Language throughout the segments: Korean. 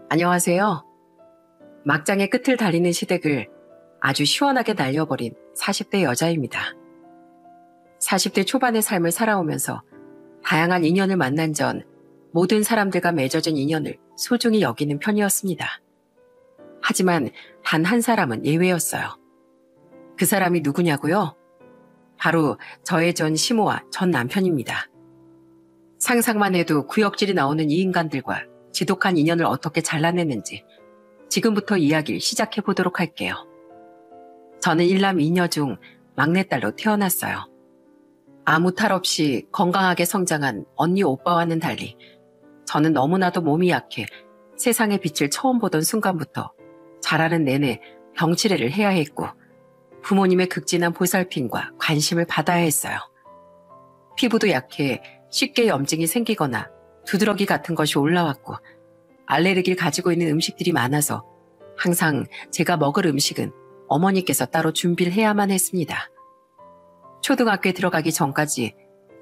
안녕하세요. 막장의 끝을 달리는 시댁을 아주 시원하게 날려버린 40대 여자입니다. 40대 초반의 삶을 살아오면서 다양한 인연을 만난 전 모든 사람들과 맺어진 인연을 소중히 여기는 편이었습니다. 하지만 단 한 사람은 예외였어요. 그 사람이 누구냐고요? 바로 저의 전 시모와 전 남편입니다. 상상만 해도 구역질이 나오는 이 인간들과 지독한 인연을 어떻게 잘라냈는지 지금부터 이야기를 시작해 보도록 할게요. 저는 일남 이녀 중 막내딸로 태어났어요. 아무 탈 없이 건강하게 성장한 언니 오빠와는 달리 저는 너무나도 몸이 약해 세상의 빛을 처음 보던 순간부터 자라는 내내 병치레를 해야 했고 부모님의 극진한 보살핌과 관심을 받아야 했어요. 피부도 약해 쉽게 염증이 생기거나 두드러기 같은 것이 올라왔고 알레르기를 가지고 있는 음식들이 많아서 항상 제가 먹을 음식은 어머니께서 따로 준비를 해야만 했습니다. 초등학교에 들어가기 전까지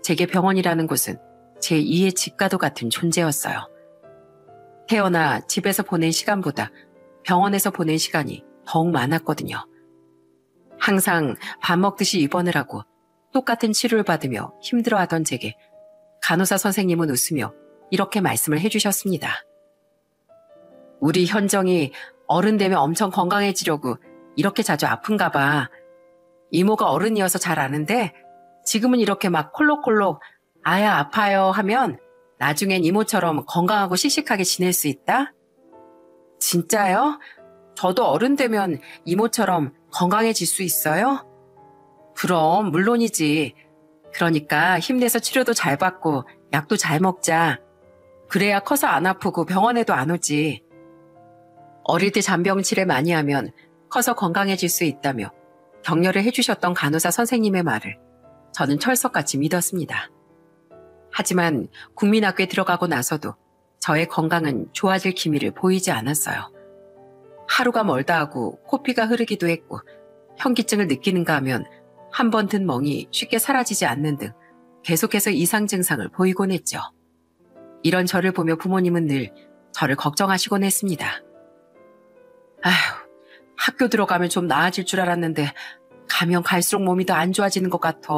제게 병원이라는 곳은 제2의 집과도 같은 존재였어요. 태어나 집에서 보낸 시간보다 병원에서 보낸 시간이 더욱 많았거든요. 항상 밥 먹듯이 입원을 하고 똑같은 치료를 받으며 힘들어하던 제게 간호사 선생님은 웃으며 이렇게 말씀을 해주셨습니다. 우리 현정이 어른 되면 엄청 건강해지려고 이렇게 자주 아픈가 봐. 이모가 어른이어서 잘 아는데 지금은 이렇게 막 콜록콜록 아야 아파요 하면 나중엔 이모처럼 건강하고 씩씩하게 지낼 수 있다? 진짜요? 저도 어른 되면 이모처럼 건강해질 수 있어요? 그럼 물론이지. 그러니까 힘내서 치료도 잘 받고 약도 잘 먹자. 그래야 커서 안 아프고 병원에도 안 오지. 어릴 때 잔병 치레 많이 하면 커서 건강해질 수 있다며 격려를 해주셨던 간호사 선생님의 말을 저는 철석같이 믿었습니다. 하지만 국민학교에 들어가고 나서도 저의 건강은 좋아질 기미를 보이지 않았어요. 하루가 멀다 하고 코피가 흐르기도 했고 현기증을 느끼는가 하면 한 번 든 멍이 쉽게 사라지지 않는 등 계속해서 이상 증상을 보이곤 했죠. 이런 저를 보며 부모님은 늘 저를 걱정하시곤 했습니다. 아휴, 학교 들어가면 좀 나아질 줄 알았는데 가면 갈수록 몸이 더 안 좋아지는 것 같아.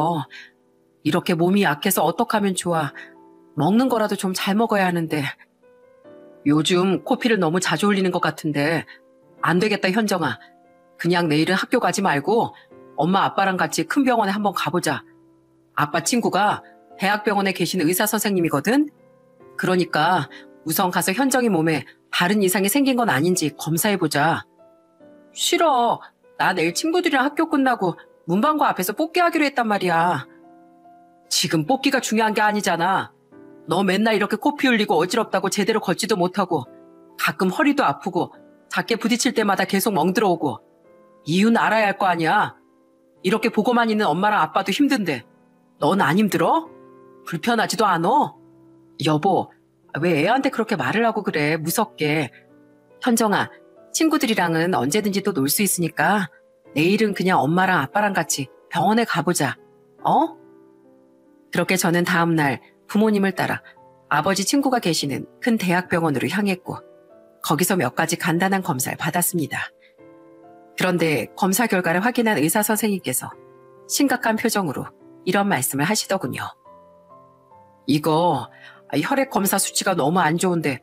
이렇게 몸이 약해서 어떡하면 좋아. 먹는 거라도 좀 잘 먹어야 하는데. 요즘 코피를 너무 자주 흘리는 것 같은데 안 되겠다 현정아. 그냥 내일은 학교 가지 말고 엄마 아빠랑 같이 큰 병원에 한번 가보자. 아빠 친구가 대학병원에 계신 의사 선생님이거든. 그러니까 우선 가서 현정이 몸에 다른 이상이 생긴 건 아닌지 검사해보자. 싫어. 나 내일 친구들이랑 학교 끝나고 문방구 앞에서 뽑기 하기로 했단 말이야. 지금 뽑기가 중요한 게 아니잖아. 너 맨날 이렇게 코피 흘리고 어지럽다고 제대로 걷지도 못하고 가끔 허리도 아프고 작게 부딪힐 때마다 계속 멍들어오고 이유는 알아야 할 거 아니야. 이렇게 보고만 있는 엄마랑 아빠도 힘든데 넌 안 힘들어? 불편하지도 않어? 여보, 왜 애한테 그렇게 말을 하고 그래, 무섭게. 현정아, 친구들이랑은 언제든지 또 놀 수 있으니까 내일은 그냥 엄마랑 아빠랑 같이 병원에 가보자. 어? 그렇게 저는 다음날 부모님을 따라 아버지 친구가 계시는 큰 대학병원으로 향했고 거기서 몇 가지 간단한 검사를 받았습니다. 그런데 검사 결과를 확인한 의사 선생님께서 심각한 표정으로 이런 말씀을 하시더군요. 이거 혈액 검사 수치가 너무 안 좋은데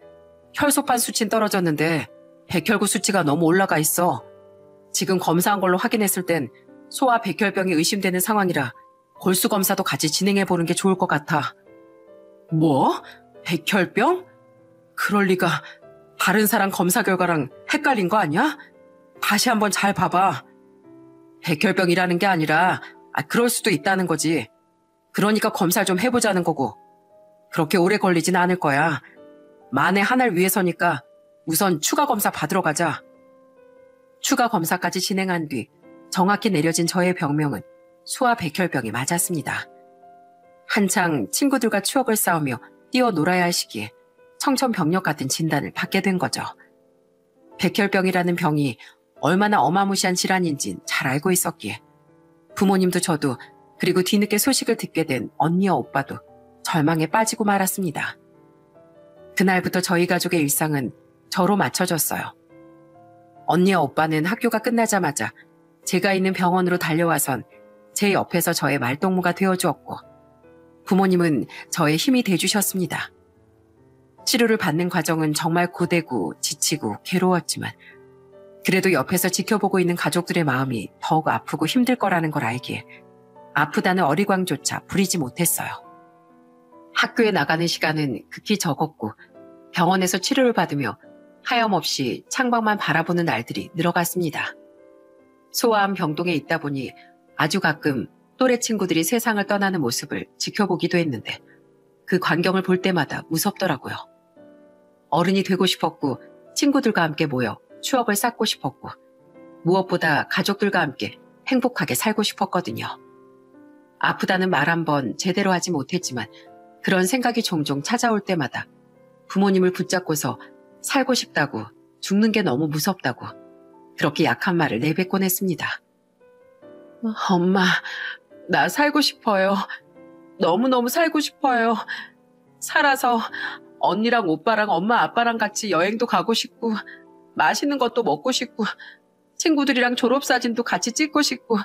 혈소판 수치는 떨어졌는데 백혈구 수치가 너무 올라가 있어. 지금 검사한 걸로 확인했을 땐 소아 백혈병이 의심되는 상황이라 골수 검사도 같이 진행해 보는 게 좋을 것 같아. 뭐? 백혈병? 그럴 리가. 다른 사람 검사 결과랑 헷갈린 거 아니야? 다시 한번 잘 봐봐. 백혈병이라는 게 아니라 그럴 수도 있다는 거지. 그러니까 검사를 좀 해보자는 거고. 그렇게 오래 걸리진 않을 거야. 만에 하나를 위해서니까 우선 추가 검사 받으러 가자. 추가 검사까지 진행한 뒤 정확히 내려진 저의 병명은 소아 백혈병이 맞았습니다. 한창 친구들과 추억을 쌓으며 뛰어놀아야 할 시기에 청천벽력 같은 진단을 받게 된 거죠. 백혈병이라는 병이 얼마나 어마무시한 질환인진 잘 알고 있었기에 부모님도 저도 그리고 뒤늦게 소식을 듣게 된 언니와 오빠도 절망에 빠지고 말았습니다. 그날부터 저희 가족의 일상은 저로 맞춰줬어요. 언니와 오빠는 학교가 끝나자마자 제가 있는 병원으로 달려와선 제 옆에서 저의 말동무가 되어주었고, 부모님은 저의 힘이 돼주셨습니다. 치료를 받는 과정은 정말 고되고 지치고 괴로웠지만 그래도 옆에서 지켜보고 있는 가족들의 마음이 더욱 아프고 힘들 거라는 걸 알기에 아프다는 어리광조차 부리지 못했어요. 학교에 나가는 시간은 극히 적었고 병원에서 치료를 받으며 하염없이 창밖만 바라보는 날들이 늘어갔습니다. 소아암 병동에 있다 보니 아주 가끔 또래 친구들이 세상을 떠나는 모습을 지켜보기도 했는데 그 광경을 볼 때마다 무섭더라고요. 어른이 되고 싶었고 친구들과 함께 모여 추억을 쌓고 싶었고 무엇보다 가족들과 함께 행복하게 살고 싶었거든요. 아프다는 말 한 번 제대로 하지 못했지만 그런 생각이 종종 찾아올 때마다 부모님을 붙잡고서 살고 싶다고, 죽는 게 너무 무섭다고 그렇게 약한 말을 내뱉곤 했습니다. 엄마, 나 살고 싶어요. 너무너무 살고 싶어요. 살아서 언니랑 오빠랑 엄마 아빠랑 같이 여행도 가고 싶고 맛있는 것도 먹고 싶고 친구들이랑 졸업사진도 같이 찍고 싶고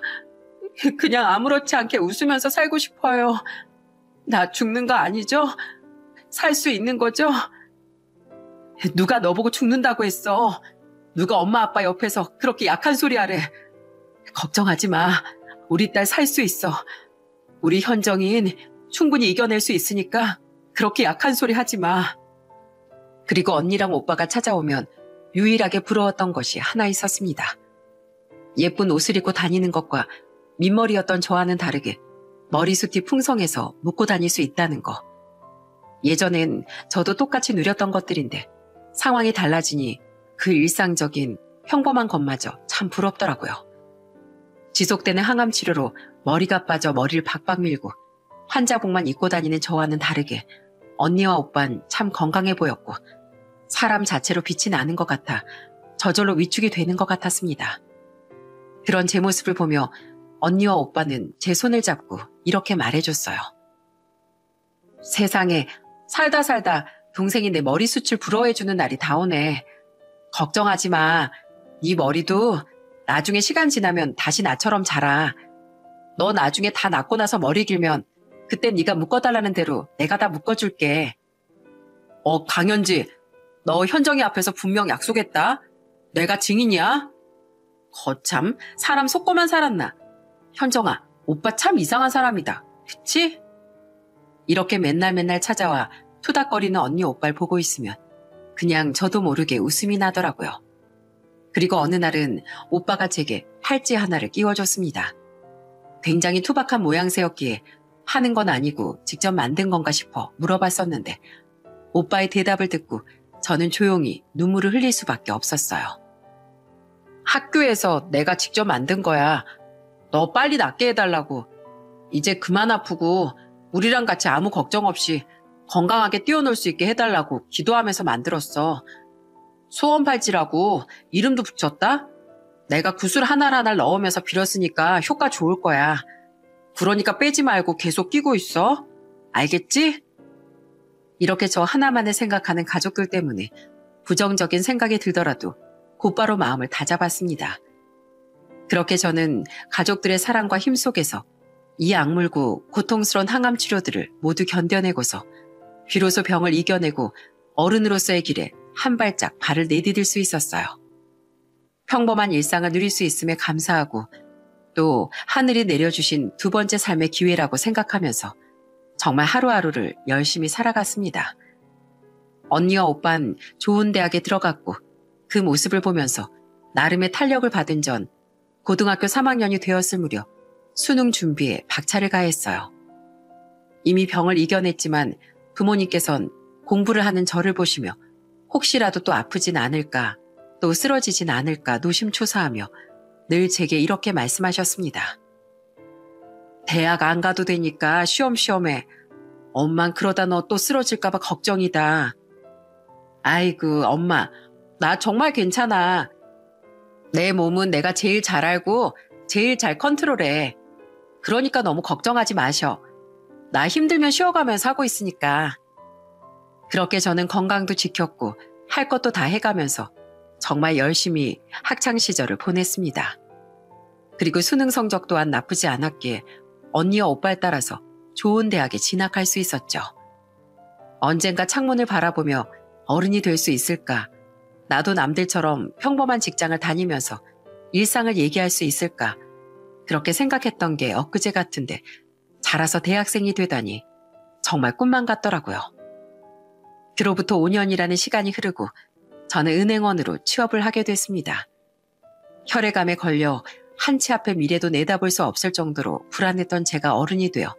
그냥 아무렇지 않게 웃으면서 살고 싶어요. 나 죽는 거 아니죠? 살 수 있는 거죠? 누가 너보고 죽는다고 했어? 누가 엄마 아빠 옆에서 그렇게 약한 소리 하래? 걱정하지 마. 우리 딸 살 수 있어. 우리 현정인 충분히 이겨낼 수 있으니까 그렇게 약한 소리 하지 마. 그리고 언니랑 오빠가 찾아오면 유일하게 부러웠던 것이 하나 있었습니다. 예쁜 옷을 입고 다니는 것과 민머리였던 저와는 다르게 머리숱이 풍성해서 묶고 다닐 수 있다는 거. 예전엔 저도 똑같이 누렸던 것들인데 상황이 달라지니 그 일상적인 평범한 것마저 참 부럽더라고요. 지속되는 항암 치료로 머리가 빠져 머리를 박박 밀고 환자복만 입고 다니는 저와는 다르게 언니와 오빤 참 건강해 보였고 사람 자체로 빛이 나는 것 같아 저절로 위축이 되는 것 같았습니다. 그런 제 모습을 보며 언니와 오빠는 제 손을 잡고 이렇게 말해줬어요. 세상에 살다 살다 동생이 내 머리숱을 부러워해주는 날이 다 오네. 걱정하지 마. 네 머리도 나중에 시간 지나면 다시 나처럼 자라. 너 나중에 다 낫고 나서 머리 길면 그때 네가 묶어달라는 대로 내가 다 묶어줄게. 강현지, 너 현정이 앞에서 분명 약속했다. 내가 증인이야. 거참, 사람 속고만 살았나. 현정아, 오빠 참 이상한 사람이다. 그치? 이렇게 맨날 찾아와 투닥거리는 언니 오빠를 보고 있으면 그냥 저도 모르게 웃음이 나더라고요. 그리고 어느 날은 오빠가 제게 팔찌 하나를 끼워줬습니다. 굉장히 투박한 모양새였기에 하는 건 아니고 직접 만든 건가 싶어 물어봤었는데 오빠의 대답을 듣고 저는 조용히 눈물을 흘릴 수밖에 없었어요. 학교에서 내가 직접 만든 거야. 너 빨리 낫게 해달라고. 이제 그만 아프고 우리랑 같이 아무 걱정 없이 건강하게 뛰어놀 수 있게 해달라고 기도하면서 만들었어. 소원 팔찌라고 이름도 붙였다? 내가 구슬 하나를 넣으면서 빌었으니까 효과 좋을 거야. 그러니까 빼지 말고 계속 끼고 있어. 알겠지? 이렇게 저 하나만을 생각하는 가족들 때문에 부정적인 생각이 들더라도 곧바로 마음을 다잡았습니다. 그렇게 저는 가족들의 사랑과 힘 속에서 이 악물고 고통스러운 항암 치료들을 모두 견뎌내고서 비로소 병을 이겨내고 어른으로서의 길에 한 발짝 발을 내디딜 수 있었어요. 평범한 일상을 누릴 수 있음에 감사하고 또 하늘이 내려주신 두 번째 삶의 기회라고 생각하면서 정말 하루하루를 열심히 살아갔습니다. 언니와 오빤 좋은 대학에 들어갔고 그 모습을 보면서 나름의 탄력을 받은 전 고등학교 3학년이 되었을 무렵 수능 준비에 박차를 가했어요. 이미 병을 이겨냈지만 부모님께선 공부를 하는 저를 보시며 혹시라도 또 아프진 않을까, 또 쓰러지진 않을까 노심초사하며 늘 제게 이렇게 말씀하셨습니다. 대학 안 가도 되니까 쉬엄쉬엄 해. 엄만 그러다 너 또 쓰러질까 봐 걱정이다. 아이고 엄마, 나 정말 괜찮아. 내 몸은 내가 제일 잘 알고 제일 잘 컨트롤해. 그러니까 너무 걱정하지 마셔. 나 힘들면 쉬어가면서 하고 있으니까. 그렇게 저는 건강도 지켰고 할 것도 다 해가면서 정말 열심히 학창 시절을 보냈습니다. 그리고 수능 성적 또한 나쁘지 않았기에 언니와 오빠를 따라서 좋은 대학에 진학할 수 있었죠. 언젠가 창문을 바라보며 어른이 될 수 있을까? 나도 남들처럼 평범한 직장을 다니면서 일상을 얘기할 수 있을까? 그렇게 생각했던 게 엊그제 같은데 자라서 대학생이 되다니 정말 꿈만 같더라고요. 그로부터 5년이라는 시간이 흐르고 저는 은행원으로 취업을 하게 됐습니다. 혈액암에 걸려 한치 앞의 미래도 내다볼 수 없을 정도로 불안했던 제가 어른이 되어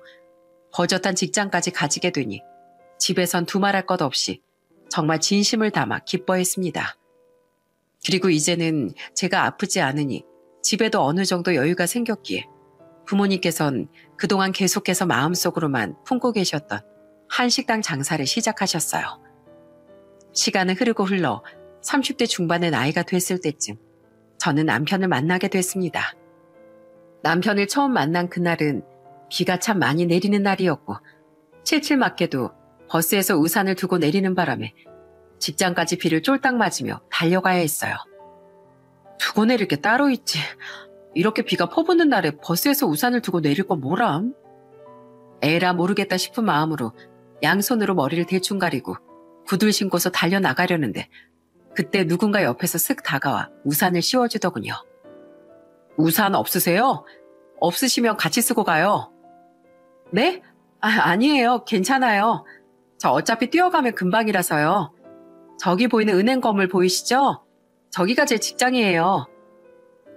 버젓한 직장까지 가지게 되니 집에선 두말할 것 없이 정말 진심을 담아 기뻐했습니다. 그리고 이제는 제가 아프지 않으니 집에도 어느 정도 여유가 생겼기에 부모님께선 그동안 계속해서 마음속으로만 품고 계셨던 한식당 장사를 시작하셨어요. 시간은 흐르고 흘러 30대 중반의 나이가 됐을 때쯤 저는 남편을 만나게 됐습니다. 남편을 처음 만난 그날은 비가 참 많이 내리는 날이었고 칠칠맞게도 버스에서 우산을 두고 내리는 바람에 직장까지 비를 쫄딱 맞으며 달려가야 했어요. 두고 내릴 게 따로 있지. 이렇게 비가 퍼붓는 날에 버스에서 우산을 두고 내릴 건 뭐람? 에라 모르겠다 싶은 마음으로 양손으로 머리를 대충 가리고 구두를 신고서 달려나가려는데 그때 누군가 옆에서 쓱 다가와 우산을 씌워주더군요. 우산 없으세요? 없으시면 같이 쓰고 가요. 네? 아니에요. 괜찮아요. 저 어차피 뛰어가면 금방이라서요. 저기 보이는 은행 건물 보이시죠? 저기가 제 직장이에요.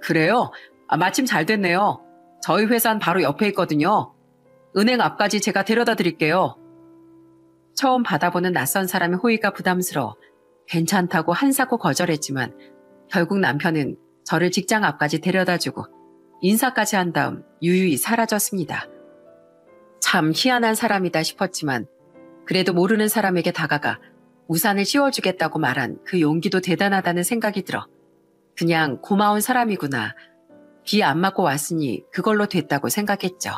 그래요? 마침 잘 됐네요. 저희 회사는 바로 옆에 있거든요. 은행 앞까지 제가 데려다 드릴게요. 처음 받아보는 낯선 사람의 호의가 부담스러워 괜찮다고 한사코 거절했지만 결국 남편은 저를 직장 앞까지 데려다주고 인사까지 한 다음 유유히 사라졌습니다. 참 희한한 사람이다 싶었지만 그래도 모르는 사람에게 다가가 우산을 씌워주겠다고 말한 그 용기도 대단하다는 생각이 들어 그냥 고마운 사람이구나. 비 안 맞고 왔으니 그걸로 됐다고 생각했죠.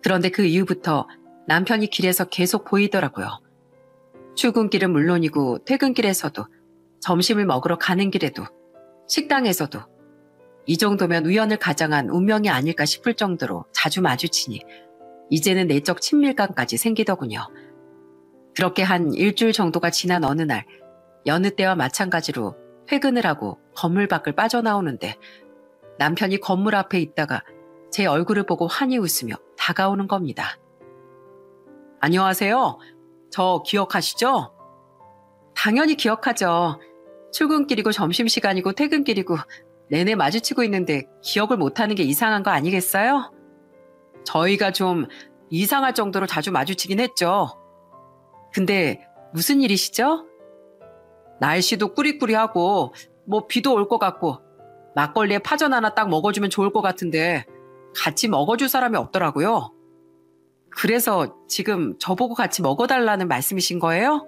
그런데 그 이후부터 남편이 길에서 계속 보이더라고요. 출근길은 물론이고 퇴근길에서도 점심을 먹으러 가는 길에도 식당에서도 이 정도면 우연을 가장한 운명이 아닐까 싶을 정도로 자주 마주치니 이제는 내적 친밀감까지 생기더군요. 그렇게 한 일주일 정도가 지난 어느 날 여느 때와 마찬가지로 퇴근을 하고 건물 밖을 빠져나오는데 남편이 건물 앞에 있다가 제 얼굴을 보고 환히 웃으며 다가오는 겁니다. 안녕하세요. 저 기억하시죠? 당연히 기억하죠. 출근길이고 점심시간이고 퇴근길이고 내내 마주치고 있는데 기억을 못하는 게 이상한 거 아니겠어요? 저희가 좀 이상할 정도로 자주 마주치긴 했죠. 근데 무슨 일이시죠? 날씨도 꾸리꾸리하고 뭐 비도 올 것 같고 막걸리에 파전 하나 딱 먹어주면 좋을 것 같은데 같이 먹어줄 사람이 없더라고요. 그래서 지금 저보고 같이 먹어달라는 말씀이신 거예요?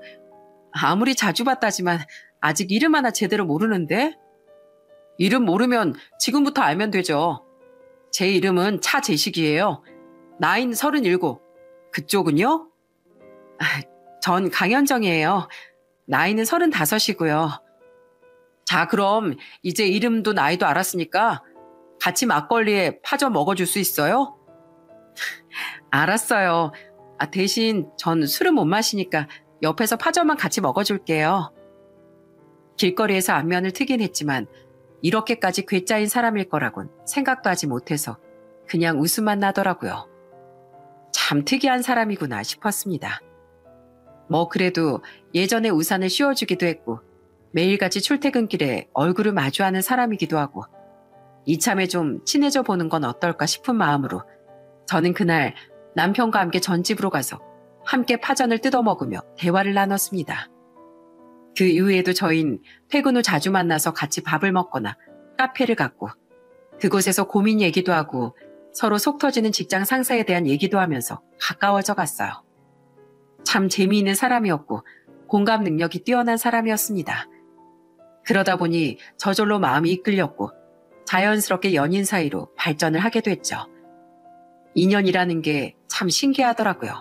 아무리 자주 봤다지만 아직 이름 하나 제대로 모르는데? 이름 모르면 지금부터 알면 되죠. 제 이름은 차재식이에요. 나이는 37. 그쪽은요? 전 강현정이에요. 나이는 35이고요. 자, 그럼 이제 이름도 나이도 알았으니까 같이 막걸리에 파전 먹어줄 수 있어요? 알았어요. 대신 전 술은 못 마시니까 옆에서 파전만 같이 먹어줄게요. 길거리에서 안면을 트긴 했지만 이렇게까지 괴짜인 사람일 거라곤 생각도 하지 못해서 그냥 웃음만 나더라고요. 참 특이한 사람이구나 싶었습니다. 뭐 그래도 예전에 우산을 씌워주기도 했고 매일같이 출퇴근길에 얼굴을 마주하는 사람이기도 하고 이참에 좀 친해져 보는 건 어떨까 싶은 마음으로 저는 그날 남편과 함께 전집으로 가서 함께 파전을 뜯어 먹으며 대화를 나눴습니다. 그 이후에도 저희는 퇴근 후 자주 만나서 같이 밥을 먹거나 카페를 갔고 그곳에서 고민 얘기도 하고 서로 속 터지는 직장 상사에 대한 얘기도 하면서 가까워져 갔어요. 참 재미있는 사람이었고 공감 능력이 뛰어난 사람이었습니다. 그러다 보니 저절로 마음이 이끌렸고 자연스럽게 연인 사이로 발전을 하게 됐죠. 인연이라는 게 참 신기하더라고요.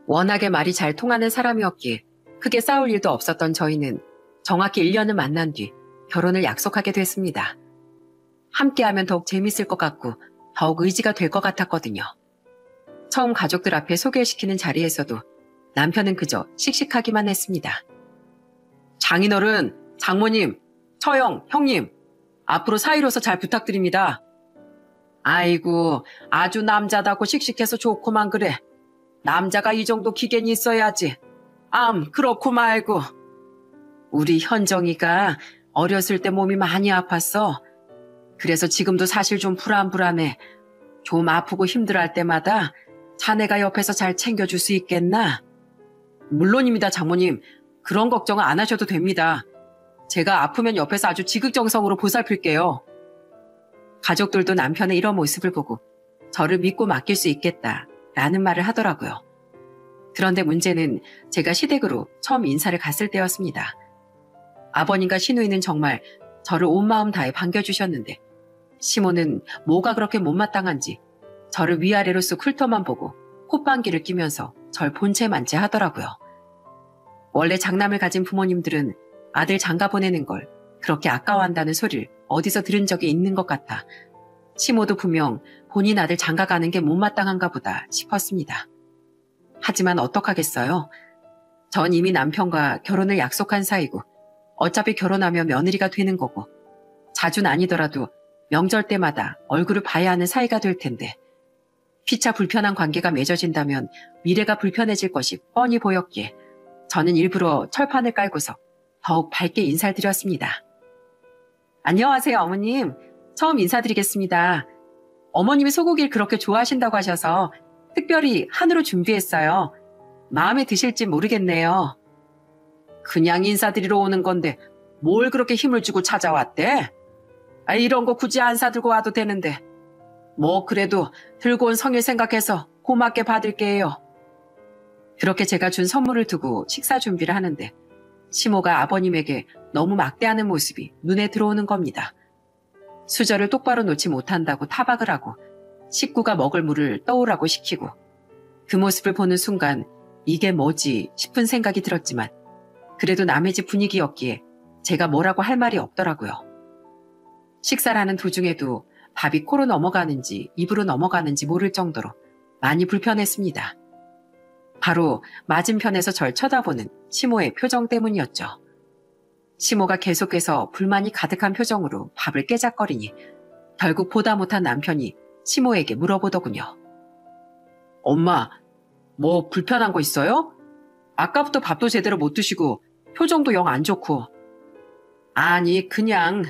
워낙에 말이 잘 통하는 사람이었기에 크게 싸울 일도 없었던 저희는 정확히 1년을 만난 뒤 결혼을 약속하게 됐습니다. 함께하면 더욱 재밌을 것 같고 더욱 의지가 될 것 같았거든요. 처음 가족들 앞에 소개시키는 자리에서도 남편은 그저 씩씩하기만 했습니다. 장인어른, 장모님, 처형, 형님, 앞으로 사이로서 잘 부탁드립니다. 아이고, 아주 남자다고 씩씩해서 좋구만 그래. 남자가 이 정도 기견이 있어야지. 그렇고 말고. 우리 현정이가 어렸을 때 몸이 많이 아팠어. 그래서 지금도 사실 좀 불안해. 좀 아프고 힘들어할 때마다 자네가 옆에서 잘 챙겨줄 수 있겠나? 물론입니다, 장모님. 그런 걱정은 안 하셔도 됩니다. 제가 아프면 옆에서 아주 지극정성으로 보살필게요. 가족들도 남편의 이런 모습을 보고 저를 믿고 맡길 수 있겠다라는 말을 하더라고요. 그런데 문제는 제가 시댁으로 처음 인사를 갔을 때였습니다. 아버님과 시누이는 정말 저를 온 마음 다해 반겨주셨는데 시모는 뭐가 그렇게 못마땅한지 저를 위아래로 쑥 훑어만 보고 콧방귀를 끼면서 절 본체 만체 하더라고요. 원래 장남을 가진 부모님들은 아들 장가 보내는 걸 그렇게 아까워한다는 소리를 어디서 들은 적이 있는 것 같아 시모도 분명 본인 아들 장가 가는 게 못마땅한가 보다 싶었습니다. 하지만 어떡하겠어요? 전 이미 남편과 결혼을 약속한 사이고 어차피 결혼하면 며느리가 되는 거고 자주는 아니더라도 명절 때마다 얼굴을 봐야 하는 사이가 될 텐데 피차 불편한 관계가 맺어진다면 미래가 불편해질 것이 뻔히 보였기에 저는 일부러 철판을 깔고서 더욱 밝게 인사를 드렸습니다. 안녕하세요, 어머님. 처음 인사드리겠습니다. 어머님이 소고기를 그렇게 좋아하신다고 하셔서 특별히 한우로 준비했어요. 마음에 드실지 모르겠네요. 그냥 인사드리러 오는 건데 뭘 그렇게 힘을 주고 찾아왔대? 이런 거 굳이 안 사들고 와도 되는데. 뭐 그래도 들고 온 성일 생각해서 고맙게 받을게요. 그렇게 제가 준 선물을 두고 식사 준비를 하는데 시모가 아버님에게 너무 막대하는 모습이 눈에 들어오는 겁니다. 수저를 똑바로 놓지 못한다고 타박을 하고 식구가 먹을 물을 떠오라고 시키고 그 모습을 보는 순간 이게 뭐지 싶은 생각이 들었지만 그래도 남의 집 분위기였기에 제가 뭐라고 할 말이 없더라고요. 식사를 하는 도중에도 밥이 코로 넘어가는지 입으로 넘어가는지 모를 정도로 많이 불편했습니다. 바로 맞은편에서 절 쳐다보는 시모의 표정 때문이었죠. 시모가 계속해서 불만이 가득한 표정으로 밥을 깨작거리니 결국 보다 못한 남편이 시모에게 물어보더군요. 엄마, 뭐 불편한 거 있어요? 아까부터 밥도 제대로 못 드시고 표정도 영 안 좋고. 아니 그냥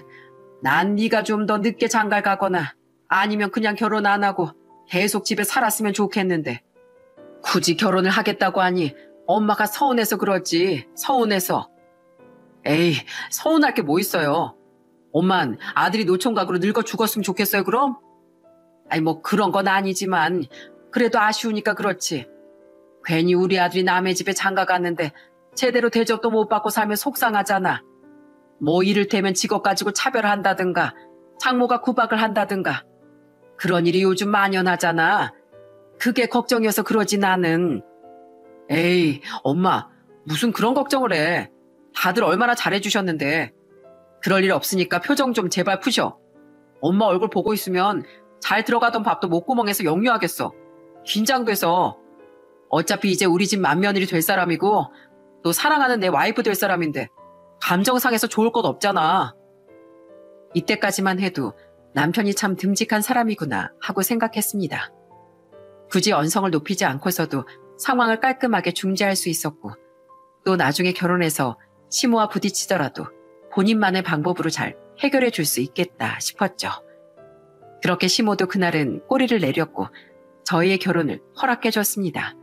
난 네가 좀 더 늦게 장가를 가거나 아니면 그냥 결혼 안 하고 계속 집에 살았으면 좋겠는데 굳이 결혼을 하겠다고 하니 엄마가 서운해서 그러지. 서운해서. 에이, 서운할 게 뭐 있어요. 엄만 아들이 노총각으로 늙어 죽었으면 좋겠어요 그럼? 아니 뭐 그런 건 아니지만 그래도 아쉬우니까 그렇지. 괜히 우리 아들이 남의 집에 장가 갔는데 제대로 대접도 못 받고 살면 속상하잖아. 뭐 이를테면 직업 가지고 차별한다든가 장모가 구박을 한다든가 그런 일이 요즘 만연하잖아. 그게 걱정이어서 그러지 나는. 에이 엄마 무슨 그런 걱정을 해. 다들 얼마나 잘해주셨는데. 그럴 일 없으니까 표정 좀 제발 푸셔. 엄마 얼굴 보고 있으면 잘 들어가던 밥도 목구멍에서 역류하겠어. 긴장돼서. 어차피 이제 우리 집 맏며느리 될 사람이고 또 사랑하는 내 와이프 될 사람인데 감정상에서 좋을 것 없잖아. 이때까지만 해도 남편이 참 듬직한 사람이구나 하고 생각했습니다. 굳이 언성을 높이지 않고서도 상황을 깔끔하게 중재할 수 있었고 또 나중에 결혼해서 시모와 부딪히더라도 본인만의 방법으로 잘 해결해 줄 수 있겠다 싶었죠. 그렇게 시모도 그날은 꼬리를 내렸고 저희의 결혼을 허락해 줬습니다.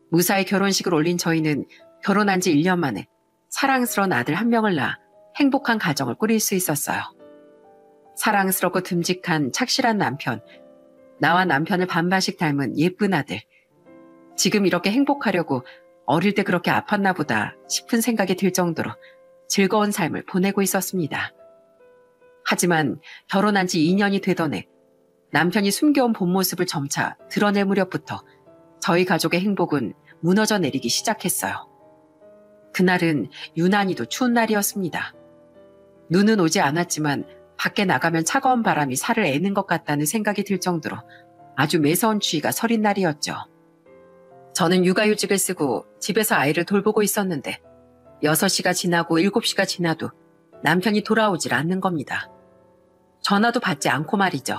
무사히 결혼식을 올린 저희는 결혼한 지 1년 만에 사랑스러운 아들 한 명을 낳아 행복한 가정을 꾸릴 수 있었어요. 사랑스럽고 듬직한 착실한 남편, 나와 남편을 반반씩 닮은 예쁜 아들. 지금 이렇게 행복하려고 어릴 때 그렇게 아팠나 보다 싶은 생각이 들 정도로 즐거운 삶을 보내고 있었습니다. 하지만 결혼한 지 2년이 되던 해 남편이 숨겨온 본 모습을 점차 드러낼 무렵부터 저희 가족의 행복은 무너져 내리기 시작했어요. 그날은 유난히도 추운 날이었습니다. 눈은 오지 않았지만 밖에 나가면 차가운 바람이 살을 애는 것 같다는 생각이 들 정도로 아주 매서운 추위가 서린 날이었죠. 저는 육아휴직을 쓰고 집에서 아이를 돌보고 있었는데 6시가 지나고 7시가 지나도 남편이 돌아오질 않는 겁니다. 전화도 받지 않고 말이죠.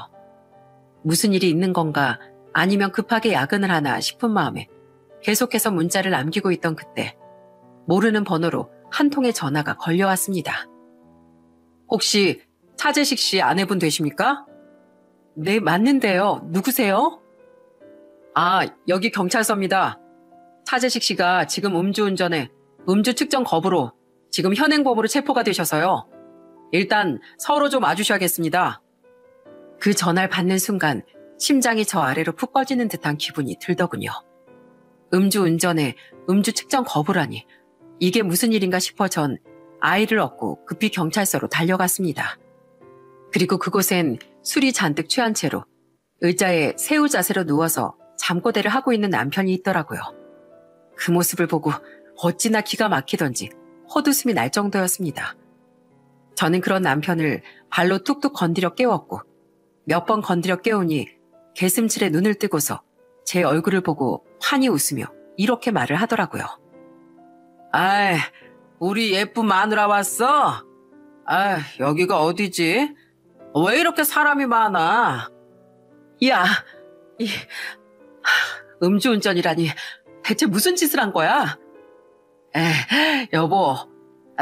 무슨 일이 있는 건가 아니면 급하게 야근을 하나 싶은 마음에 계속해서 문자를 남기고 있던 그때 모르는 번호로 한 통의 전화가 걸려왔습니다. 혹시 차재식 씨 아내분 되십니까? 네, 맞는데요. 누구세요? 아, 여기 경찰서입니다. 차재식 씨가 지금 음주운전에 음주 측정 거부로 지금 현행범으로 체포가 되셔서요. 일단 서로 좀 와주셔야겠습니다. 그 전화를 받는 순간 심장이 저 아래로 푹 꺼지는 듯한 기분이 들더군요. 음주운전에 음주 측정 거부라니 이게 무슨 일인가 싶어 전 아이를 얻고 급히 경찰서로 달려갔습니다. 그리고 그곳엔 술이 잔뜩 취한 채로 의자에 새우 자세로 누워서 잠꼬대를 하고 있는 남편이 있더라고요. 그 모습을 보고 어찌나 기가 막히던지 헛웃음이 날 정도였습니다. 저는 그런 남편을 발로 툭툭 건드려 깨웠고 몇 번 건드려 깨우니 개슴칠에 눈을 뜨고서 제 얼굴을 보고 환히 웃으며 이렇게 말을 하더라고요. 아이, 우리 예쁜 마누라 왔어? 아, 여기가 어디지? 왜 이렇게 사람이 많아? 야, 음주운전이라니 대체 무슨 짓을 한 거야? 여보,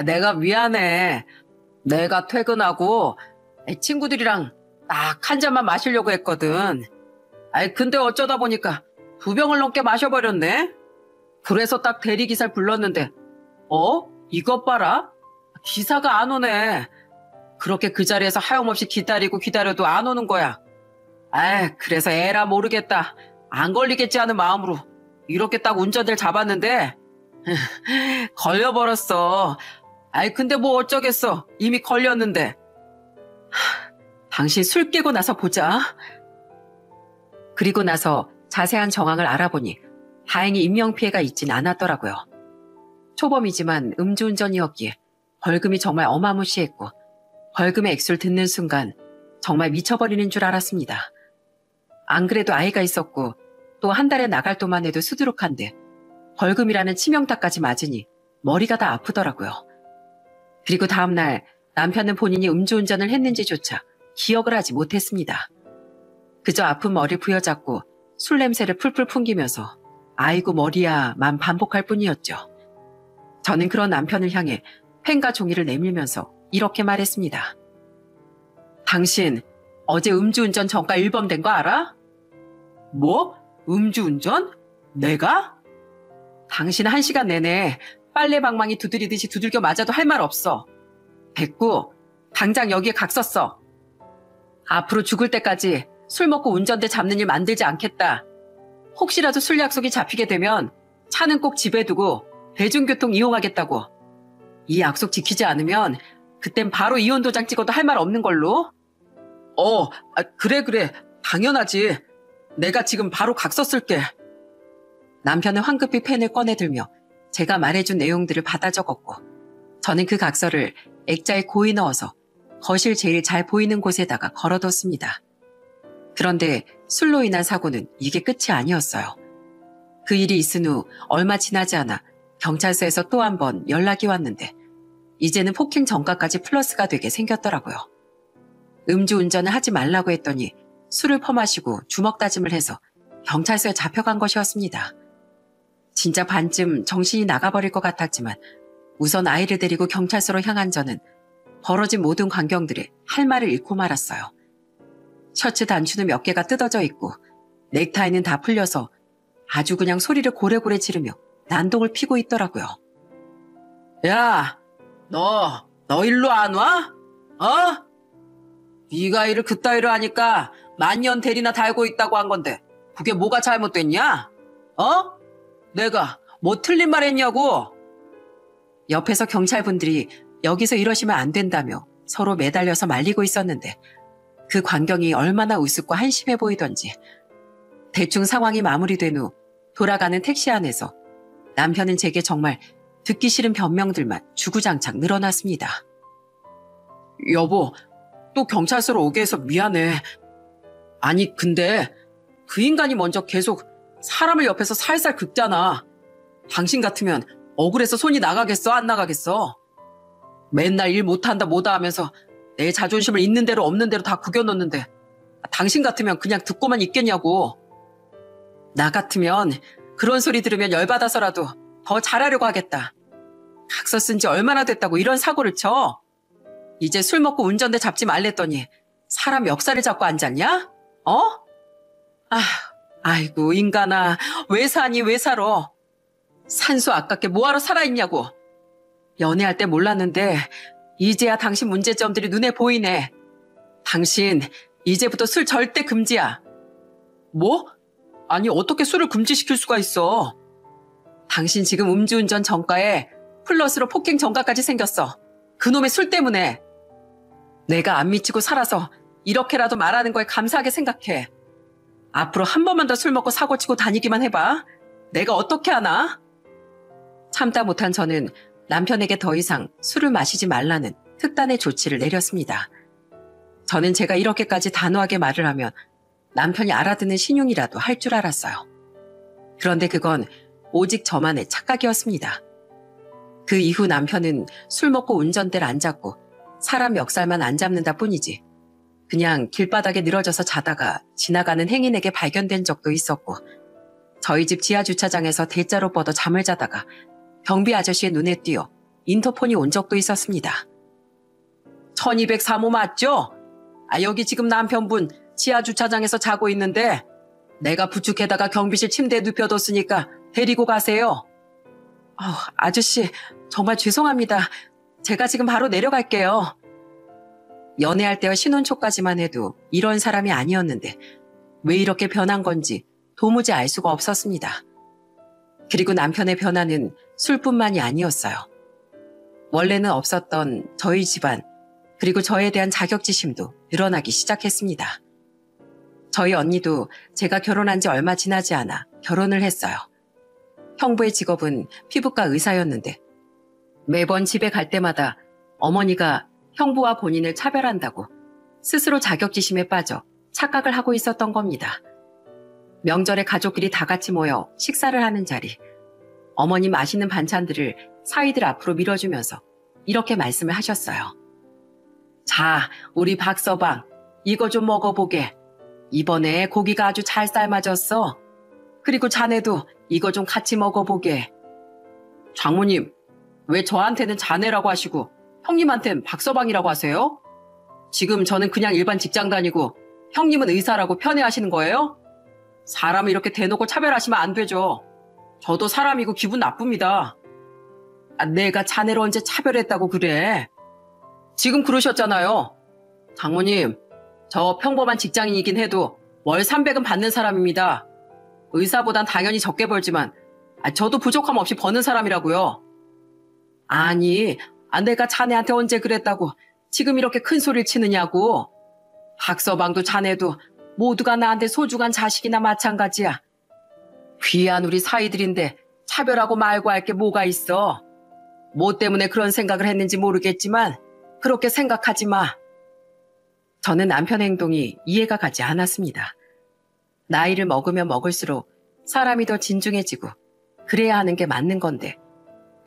내가 미안해. 내가 퇴근하고 친구들이랑 딱 한 잔만 마시려고 했거든. 근데 어쩌다 보니까 2병을 넘게 마셔버렸네. 그래서 딱 대리기사를 불렀는데 이것 봐라. 기사가 안 오네. 그렇게 그 자리에서 하염없이 기다려도 안 오는 거야. 그래서 에라 모르겠다. 안 걸리겠지 하는 마음으로 이렇게 딱 운전대를 잡았는데 걸려버렸어. 근데 뭐 어쩌겠어. 이미 걸렸는데. 당신 술 깨고 나서 보자. 그리고 나서 자세한 정황을 알아보니 다행히 인명피해가 있진 않았더라고요. 초범이지만 음주운전이었기에 벌금이 정말 어마무시했고 벌금의 액수를 듣는 순간 정말 미쳐버리는 줄 알았습니다. 안 그래도 아이가 있었고 또 한 달에 나갈 돈만 해도 수두룩한데 벌금이라는 치명타까지 맞으니 머리가 다 아프더라고요. 그리고 다음날 남편은 본인이 음주운전을 했는지조차 기억을 하지 못했습니다. 그저 아픈 머리를 부여잡고 술 냄새를 풀풀 풍기면서 아이고 머리야만 반복할 뿐이었죠. 저는 그런 남편을 향해 펜과 종이를 내밀면서 이렇게 말했습니다. 당신 어제 음주운전 전과 1범 된 거 알아? 뭐? 음주운전? 내가? 당신 1시간 내내 빨래방망이 두드리듯이 두들겨 맞아도 할 말 없어. 됐고 당장 여기에 각 썼어. 앞으로 죽을 때까지 술 먹고 운전대 잡는 일 만들지 않겠다. 혹시라도 술 약속이 잡히게 되면 차는 꼭 집에 두고 대중교통 이용하겠다고. 이 약속 지키지 않으면 그땐 바로 이혼 도장 찍어도 할 말 없는 걸로. 그래. 당연하지. 내가 지금 바로 각 썼을게. 남편은 황급히 펜을 꺼내들며 제가 말해준 내용들을 받아 적었고 저는 그 각서를 액자에 고이 넣어서 거실 제일 잘 보이는 곳에다가 걸어뒀습니다. 그런데 술로 인한 사고는 이게 끝이 아니었어요. 그 일이 있은 후 얼마 지나지 않아 경찰서에서 또 한 번 연락이 왔는데 이제는 폭행 전과까지 플러스가 되게 생겼더라고요. 음주운전을 하지 말라고 했더니 술을 퍼마시고 주먹 다짐을 해서 경찰서에 잡혀간 것이었습니다. 진짜 반쯤 정신이 나가버릴 것 같았지만 우선 아이를 데리고 경찰서로 향한 저는 벌어진 모든 광경들에 할 말을 잃고 말았어요. 셔츠 단추는 몇 개가 뜯어져 있고 넥타이는 다 풀려서 아주 그냥 소리를 고래고래 지르며 난동을 피고 있더라고요. 야, 너 일로 안 와? 네가 일을 그따위로 하니까 만년 대리나 달고 있다고 한 건데 그게 뭐가 잘못됐냐? 내가 뭐 틀린 말 했냐고? 옆에서 경찰분들이 여기서 이러시면 안 된다며 서로 매달려서 말리고 있었는데 그 광경이 얼마나 우습고 한심해 보이던지 대충 상황이 마무리된 후 돌아가는 택시 안에서 남편은 제게 정말 듣기 싫은 변명들만 주구장창 늘어났습니다. 여보, 또 경찰서로 오게 해서 미안해. 아니, 근데 그 인간이 먼저 계속 사람을 옆에서 살살 긁잖아. 당신 같으면 억울해서 손이 나가겠어, 안 나가겠어? 맨날 일 못한다 뭐다 하면서 내 자존심을 있는 대로 없는 대로 다 구겨놓는데 당신 같으면 그냥 듣고만 있겠냐고. 나 같으면 그런 소리 들으면 열받아서라도 더 잘하려고 하겠다. 각서 쓴 지 얼마나 됐다고 이런 사고를 쳐? 이제 술 먹고 운전대 잡지 말랬더니 사람 멱살을 잡고 앉았냐? 어? 아이고 인간아, 왜 사니 왜 살아? 산소 아깝게 뭐하러 살아있냐고. 연애할 때 몰랐는데 이제야 당신 문제점들이 눈에 보이네. 당신 이제부터 술 절대 금지야. 뭐? 아니 어떻게 술을 금지시킬 수가 있어? 당신 지금 음주운전 전과에 플러스로 폭행 전과까지 생겼어. 그놈의 술 때문에. 내가 안 미치고 살아서 이렇게라도 말하는 거에 감사하게 생각해. 앞으로 한 번만 더 술 먹고 사고치고 다니기만 해봐. 내가 어떻게 하나? 참다 못한 저는 남편에게 더 이상 술을 마시지 말라는 특단의 조치를 내렸습니다. 저는 제가 이렇게까지 단호하게 말을 하면 남편이 알아듣는 신용이라도 할 줄 알았어요. 그런데 그건 오직 저만의 착각이었습니다. 그 이후 남편은 술 먹고 운전대를 안 잡고 사람 멱살만 안 잡는다 뿐이지 그냥 길바닥에 늘어져서 자다가 지나가는 행인에게 발견된 적도 있었고 저희 집 지하주차장에서 대자로 뻗어 잠을 자다가 경비 아저씨의 눈에 띄어 인터폰이 온 적도 있었습니다. 1203호 맞죠? 여기 지금 남편분 지하주차장에서 자고 있는데 내가 부축해다가 경비실 침대에 눕혀뒀으니까 데리고 가세요. 아저씨 정말 죄송합니다. 제가 지금 바로 내려갈게요. 연애할 때와 신혼 초까지만 해도 이런 사람이 아니었는데 왜 이렇게 변한 건지 도무지 알 수가 없었습니다. 그리고 남편의 변화는 술뿐만이 아니었어요. 원래는 없었던 저희 집안 그리고 저에 대한 자격지심도 늘어나기 시작했습니다. 저희 언니도 제가 결혼한 지 얼마 지나지 않아 결혼을 했어요. 형부의 직업은 피부과 의사였는데 매번 집에 갈 때마다 어머니가 형부와 본인을 차별한다고 스스로 자격지심에 빠져 착각을 하고 있었던 겁니다. 명절에 가족끼리 다 같이 모여 식사를 하는 자리, 어머니 맛있는 반찬들을 사위들 앞으로 밀어주면서 이렇게 말씀을 하셨어요. 자, 우리 박서방, 이거 좀 먹어보게. 이번에 고기가 아주 잘 삶아졌어. 그리고 자네도 이거 좀 같이 먹어보게. 장모님, 왜 저한테는 자네라고 하시고 형님한텐 박서방이라고 하세요? 지금 저는 그냥 일반 직장 다니고 형님은 의사라고 편애하시는 거예요? 사람을 이렇게 대놓고 차별하시면 안 되죠. 저도 사람이고 기분 나쁩니다. 내가 자네를 언제 차별했다고 그래? 지금 그러셨잖아요. 장모님, 저 평범한 직장인이긴 해도 월 300은 받는 사람입니다. 의사보단 당연히 적게 벌지만 저도 부족함 없이 버는 사람이라고요. 아니, 내가 자네한테 언제 그랬다고 지금 이렇게 큰 소리를 치느냐고. 박서방도 자네도 모두가 나한테 소중한 자식이나 마찬가지야. 귀한 우리 사이들인데 차별하고 말고 할 게 뭐가 있어. 뭐 때문에 그런 생각을 했는지 모르겠지만 그렇게 생각하지 마. 저는 남편의 행동이 이해가 가지 않았습니다. 나이를 먹으면 먹을수록 사람이 더 진중해지고 그래야 하는 게 맞는 건데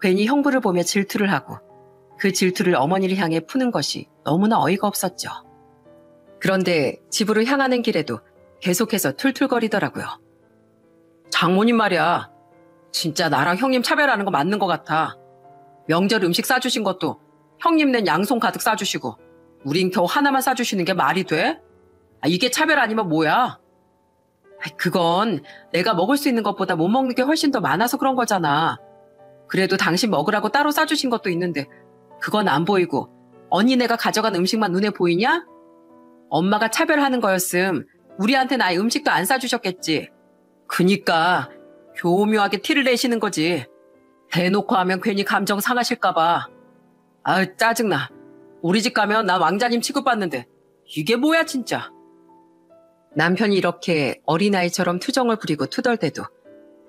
괜히 형부를 보며 질투를 하고 그 질투를 어머니를 향해 푸는 것이 너무나 어이가 없었죠. 그런데 집으로 향하는 길에도 계속해서 툴툴거리더라고요. 장모님 말이야. 진짜 나랑 형님 차별하는 거 맞는 것 같아. 명절 음식 싸주신 것도 형님 낸 양손 가득 싸주시고 우린 겨우 하나만 싸주시는 게 말이 돼? 이게 차별 아니면 뭐야? 그건 내가 먹을 수 있는 것보다 못 먹는 게 훨씬 더 많아서 그런 거잖아. 그래도 당신 먹으라고 따로 싸주신 것도 있는데 그건 안 보이고 언니네가 가져간 음식만 눈에 보이냐? 엄마가 차별하는 거였음 우리한테는 아예 음식도 안 싸주셨겠지. 그니까 교묘하게 티를 내시는 거지. 대놓고 하면 괜히 감정 상하실까 봐. 짜증나. 우리 집 가면 나 왕자님 취급받는데 이게 뭐야 진짜. 남편이 이렇게 어린아이처럼 투정을 부리고 투덜대도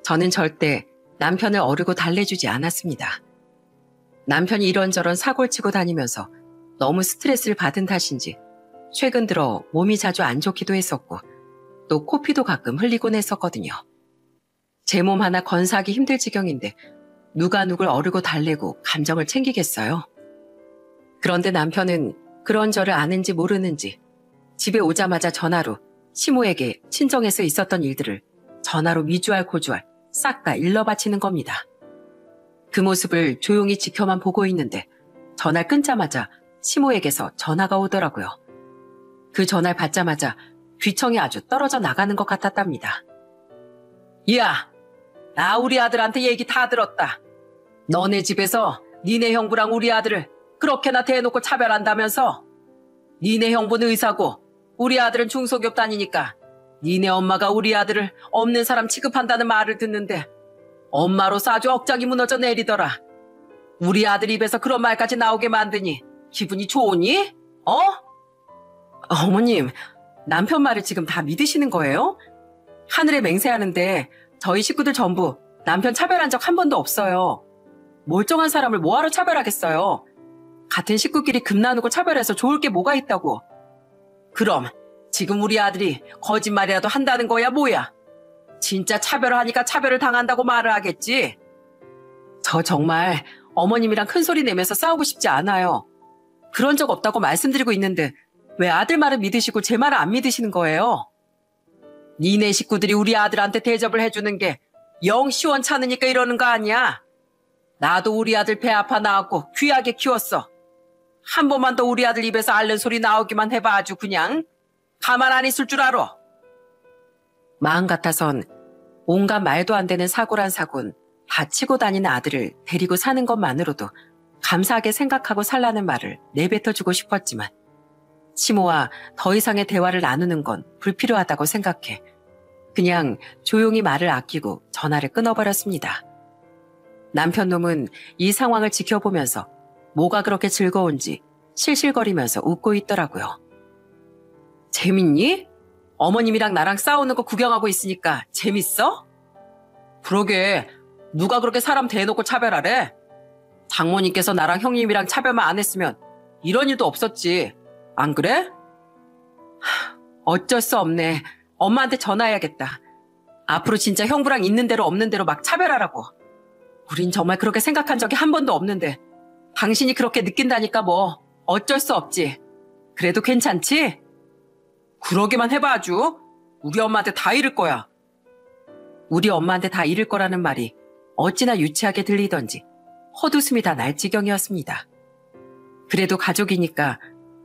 저는 절대 남편을 어르고 달래주지 않았습니다. 남편이 이런저런 사고를 치고 다니면서 너무 스트레스를 받은 탓인지 최근 들어 몸이 자주 안 좋기도 했었고 또 코피도 가끔 흘리곤 했었거든요. 제 몸 하나 건사하기 힘들 지경인데 누가 누굴 어르고 달래고 감정을 챙기겠어요? 그런데 남편은 그런 저를 아는지 모르는지 집에 오자마자 전화로 시모에게 친정에서 있었던 일들을 전화로 미주알 고주알 싹 다 일러바치는 겁니다. 그 모습을 조용히 지켜만 보고 있는데 전화를 끊자마자 시모에게서 전화가 오더라고요. 그 전화를 받자마자 귀청이 아주 떨어져 나가는 것 같았답니다. 야, 나 우리 아들한테 얘기 다 들었다. 너네 집에서 니네 형부랑 우리 아들을 그렇게나 대놓고 차별한다면서? 니네 형부는 의사고 우리 아들은 중소기업 다니니까 니네 엄마가 우리 아들을 없는 사람 취급한다는 말을 듣는데 엄마로서 아주 억장이 무너져 내리더라. 우리 아들 입에서 그런 말까지 나오게 만드니 기분이 좋으니? 어머님, 남편 말을 지금 다 믿으시는 거예요? 하늘에 맹세하는데 저희 식구들 전부 남편 차별한 적 한 번도 없어요. 멀쩡한 사람을 뭐하러 차별하겠어요? 같은 식구끼리 금 나누고 차별해서 좋을 게 뭐가 있다고. 그럼 지금 우리 아들이 거짓말이라도 한다는 거야 뭐야? 진짜 차별하니까 차별을 당한다고 말을 하겠지? 저 정말 어머님이랑 큰 소리 내면서 싸우고 싶지 않아요. 그런 적 없다고 말씀드리고 있는데 왜 아들 말을 믿으시고 제 말을 안 믿으시는 거예요? 니네 식구들이 우리 아들한테 대접을 해주는 게 영 시원찮으니까 이러는 거 아니야? 나도 우리 아들 배 아파 낳았고 귀하게 키웠어. 한 번만 더 우리 아들 입에서 앓는 소리 나오기만 해봐 아주 그냥 가만 안 있을 줄 알아. 마음 같아선 온갖 말도 안 되는 사고란 사고는 다 치고 다니는 아들을 데리고 사는 것만으로도 감사하게 생각하고 살라는 말을 내뱉어주고 싶었지만 시모와 더 이상의 대화를 나누는 건 불필요하다고 생각해 그냥 조용히 말을 아끼고 전화를 끊어버렸습니다. 남편 놈은 이 상황을 지켜보면서 뭐가 그렇게 즐거운지 실실거리면서 웃고 있더라고요. 재밌니? 어머님이랑 나랑 싸우는 거 구경하고 있으니까 재밌어? 그러게 누가 그렇게 사람 대놓고 차별하래? 장모님께서 나랑 형님이랑 차별만 안 했으면 이런 일도 없었지. 안 그래? 어쩔 수 없네. 엄마한테 전화해야겠다. 앞으로 진짜 형부랑 있는 대로 없는 대로 막 차별하라고. 우린 정말 그렇게 생각한 적이 한 번도 없는데 당신이 그렇게 느낀다니까 뭐 어쩔 수 없지. 그래도 괜찮지? 그러기만 해봐 아주. 우리 엄마한테 다 잃을 거야. 우리 엄마한테 다 잃을 거라는 말이 어찌나 유치하게 들리던지 헛웃음이 다 날 지경이었습니다. 그래도 가족이니까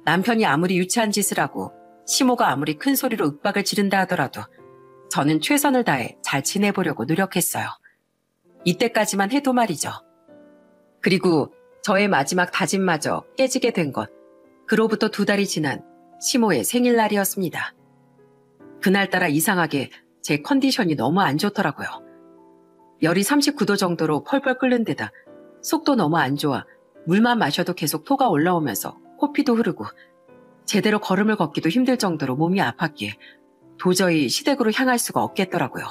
남편이 아무리 유치한 짓을 하고 시모가 아무리 큰 소리로 윽박을 지른다 하더라도 저는 최선을 다해 잘 지내보려고 노력했어요. 이때까지만 해도 말이죠. 그리고 저의 마지막 다짐마저 깨지게 된 것, 그로부터 2달이 지난 시모의 생일날이었습니다. 그날따라 이상하게 제 컨디션이 너무 안 좋더라고요. 열이 39도 정도로 펄펄 끓는 데다 속도 너무 안 좋아 물만 마셔도 계속 토가 올라오면서 코피도 흐르고 제대로 걸음을 걷기도 힘들 정도로 몸이 아팠기에 도저히 시댁으로 향할 수가 없겠더라고요.